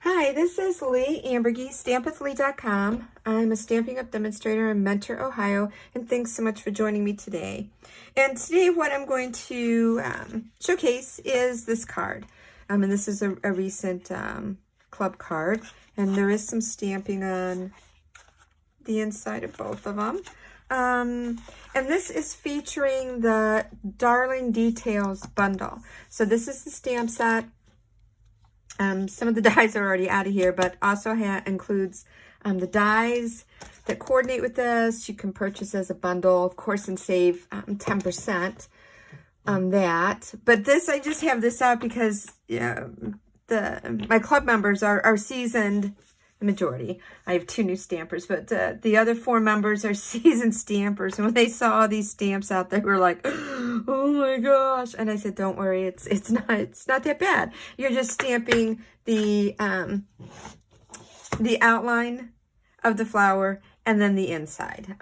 Hi, this is Leigh Ambergy, stampwithleigh.com. I'm a Stampin' Up! Demonstrator in Mentor, Ohio, and thanks so much for joining me today. And today what I'm going to showcase is this card. And this is a recent club card, and there is some stamping on the inside of both of them. And this is featuring the Darling Details bundle. So this is the stamp set. Some of the dies are already out of here, but also includes the dies that coordinate with this. You can purchase as a bundle, of course, and save 10% on that. But this, I just have this out because my club members are seasoned. The majority. I have 2 new stampers, but the other 4 members are seasoned stampers. And when they saw all these stamps out, they were like, "Oh my gosh!" And I said, "Don't worry, it's not that bad. You're just stamping the outline of the flower and then the inside."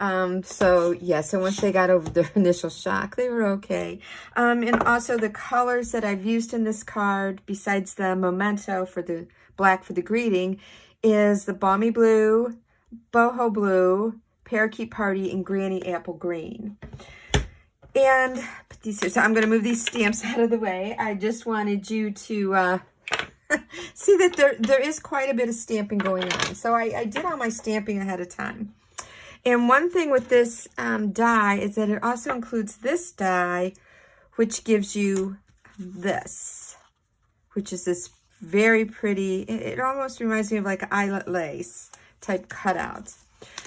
So once they got over their initial shock, they were okay. And also the colors that I've used in this card, besides the memento for the black for the greeting, is the Balmy Blue, Boho Blue, Parakeet Party, and Granny Apple Green. And put these here. So I'm going to move these stamps out of the way. I just wanted you to see that there is quite a bit of stamping going on. So I did all my stamping ahead of time. And one thing with this die is that it also includes this die, which gives you this, which is this very pretty. It almost reminds me of like eyelet lace type cutout.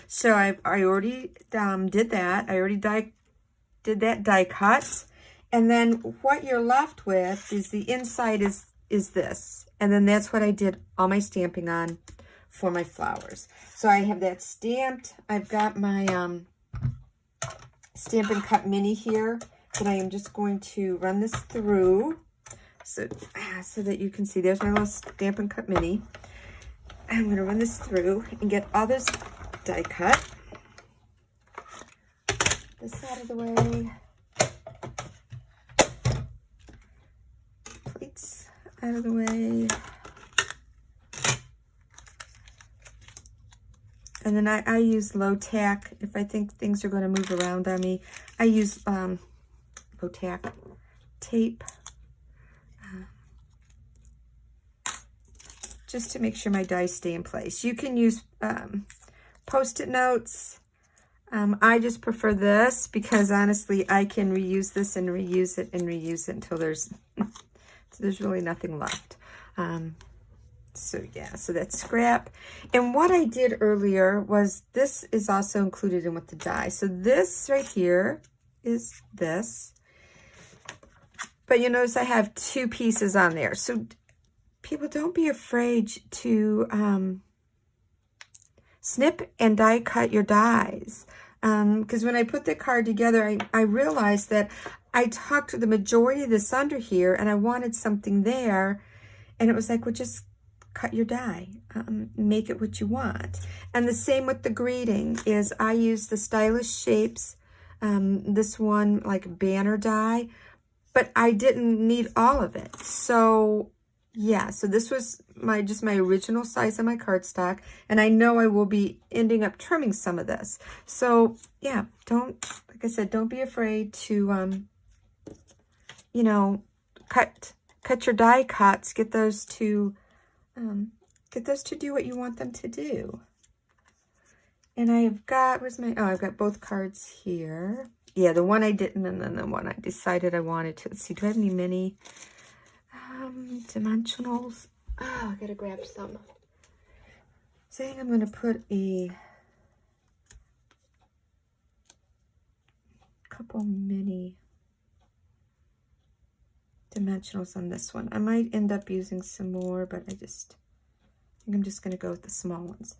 So I already did that. I already did that die cut. And then what you're left with is the inside is this. And then that's what I did all my stamping on for my flowers. So I have that stamped. I've got my Stampin' Cut Mini here that I am just going to run this through. So that you can see, there's my little Stampin' Cut Mini. I'm going to run this through and get all this die cut. This out of the way. Plates out of the way. And then I use low tack. If I think things are going to move around on me, I use low tack tape. Just to make sure my dies stay in place. You can use Post-it notes. I just prefer this because honestly, I can reuse this and reuse it and reuse it until there's really nothing left. So that's scrap. And what I did earlier was, this is also included in with the die. So this right here is this. But you notice I have 2 pieces on there. So people, don't be afraid to snip and die cut your dies. Because when I put the card together, I realized that I tucked the majority of this under here and I wanted something there. And it was like, well, just cut your die. Make it what you want. And the same with the greeting is I use the Stylish Shapes, this one like banner die, but I didn't need all of it. So yeah, so this was my original size of my cardstock, and I know I will be ending up trimming some of this. So yeah, like I said, don't be afraid to cut your die cuts, get those to do what you want them to do. And I've got, I've got both cards here. Yeah, the one I didn't, and then the one I decided I wanted to. Let's see, do I have any mini dimensionals? Oh, I gotta grab some. So I think I'm gonna put a couple mini dimensionals on this one. I might end up using some more, but I think I'm just gonna go with the small ones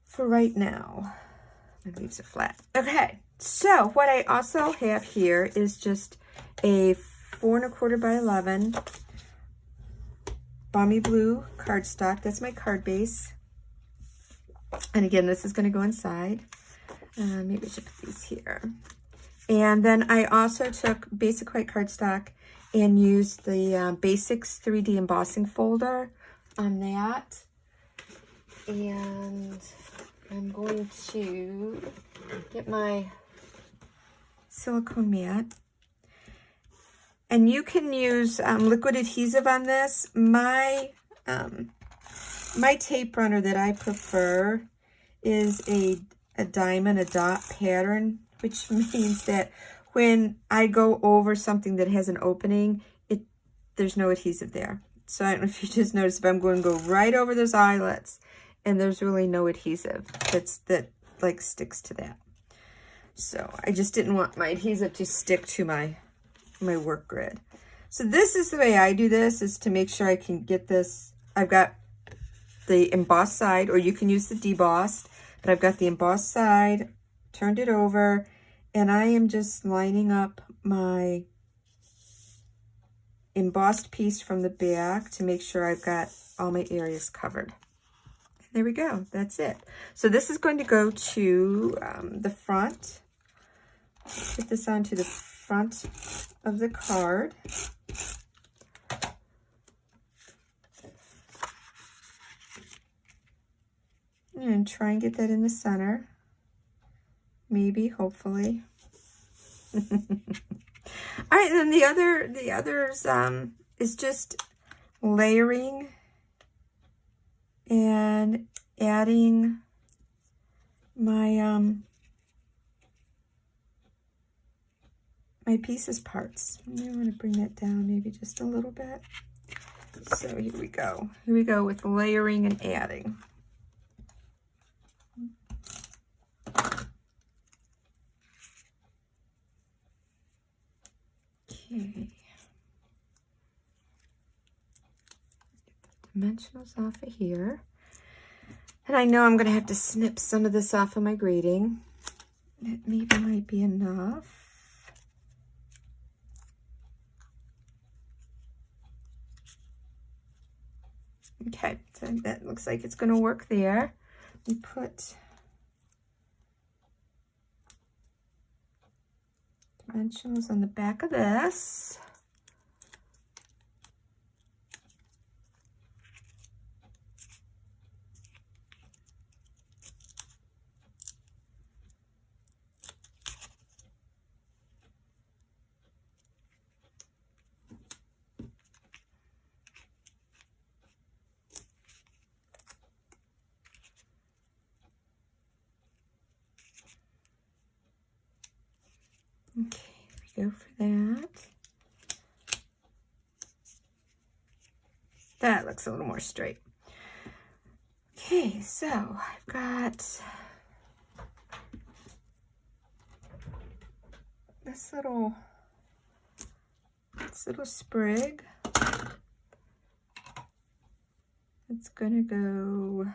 for right now. My leaves are flat. Okay, so what I also have here is just a 4 1/4 by 11 Balmy Blue cardstock. That's my card base. And again, this is going to go inside. Maybe I should put these here. And then I also took basic white cardstock and used the Basics 3D embossing folder on that. And I'm going to get my silicone mat. And you can use liquid adhesive on this. My tape runner that I prefer is a diamond, a dot pattern, which means that when I go over something that has an opening, there's no adhesive there. So I don't know if you just noticed, but I'm going to go right over those eyelets, and there's really no adhesive that like sticks to that. So I just didn't want my adhesive to stick to my work grid. So this is the way I do this, is to make sure I can get this. I've got the embossed side, or you can use the debossed, but I've got the embossed side, turned it over, and I am just lining up my embossed piece from the back to make sure I've got all my areas covered. There we go. That's it. So this is going to go to the front. Put this onto the front of the card. And try and get that in the center. Maybe, hopefully. All right, and then the others is just layering and adding my my pieces parts. I want to bring that down maybe just a little bit. So here we go. Here we go with layering and adding. Okay. Get the dimensionals off of here. And I know I'm going to have to snip some of this off of my grading. That maybe might be enough. Okay, so that looks like it's going to work there. We put dimensionals on the back of this. Okay, there we go for that. That looks a little more straight. Okay, so I've got this little sprig. It's gonna go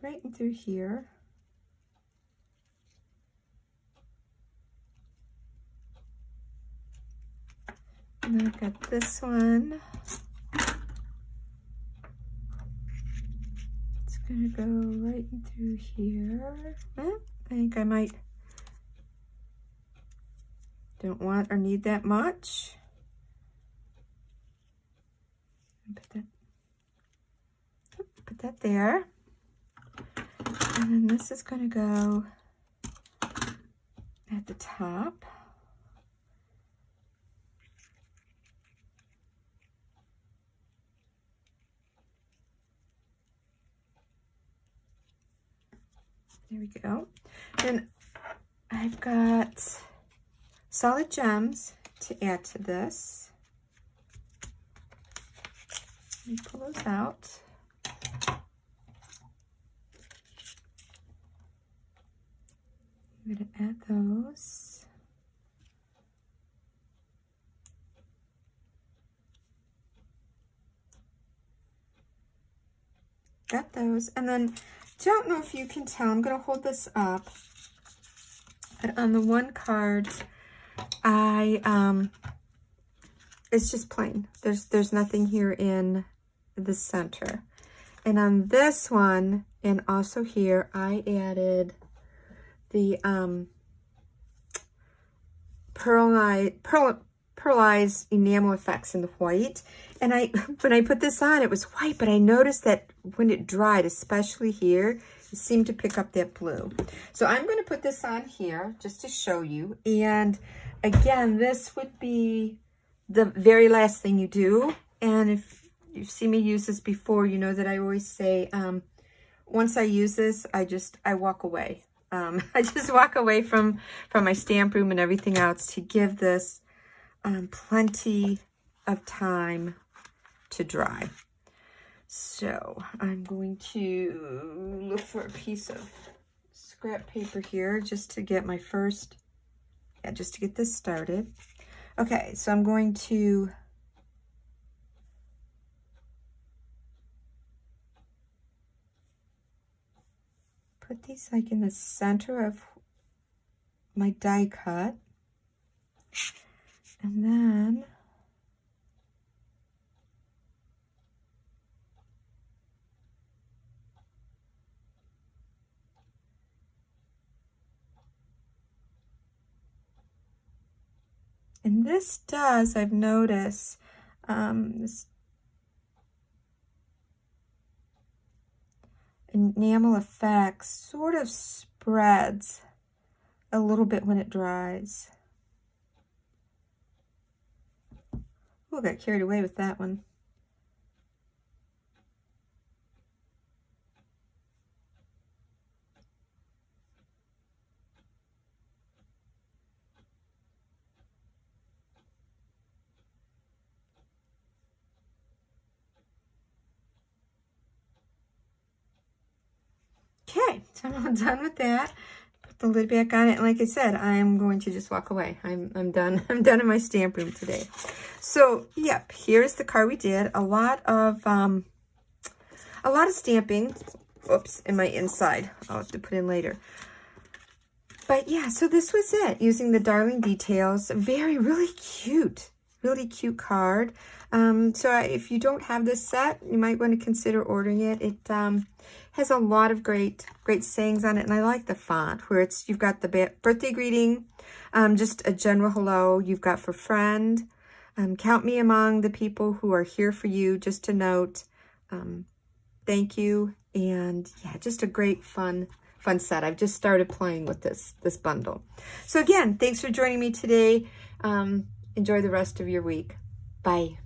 right in through here. And then I've got this one. It's gonna go right in through here. I think I might don't want or need that much. Put that there. And then this is gonna go at the top. There we go. And I've got solid gems to add to this. Let me pull those out. I'm going to add those. Got those. And then, don't know if you can tell, I'm going to hold this up, but on the one card, it's just plain. There's nothing here in the center. And on this one, and also here, I added the pearl pearlized enamel effects in the white. And when I put this on, it was white, but I noticed that when it dried, especially here, it seemed to pick up that blue. So I'm going to put this on here just to show you. And again, this would be the very last thing you do. And if you've seen me use this before, you know that I always say, once I use this, I walk away. I just walk away from my stamp room and everything else to give this plenty of time to dry. So I'm going to look for a piece of scrap paper here just to get my first, just to get this started. Okay, so I'm going to put these like in the center of my die cut. And then this does, I've noticed, this enamel effect sort of spreads a little bit when it dries. Oh, I got carried away with that one. Okay, so I'm done with that. Put the lid back on it, and like I said, I'm going to just walk away. I'm done. I'm done in my stamp room today. So, yep, here's the card we did. A lot of stamping. Oops, in my inside. I'll have to put in later. But yeah, so this was it. Using the Darling Details. Really cute card. So if you don't have this set, you might want to consider ordering it. It has a lot of great sayings on it, and I like the font where you've got the birthday greeting, just a general hello. You've got for friend, count me among the people who are here for you. Just a note, thank you, and yeah, just a great fun set. I've just started playing with this bundle. So again, thanks for joining me today. Enjoy the rest of your week. Bye.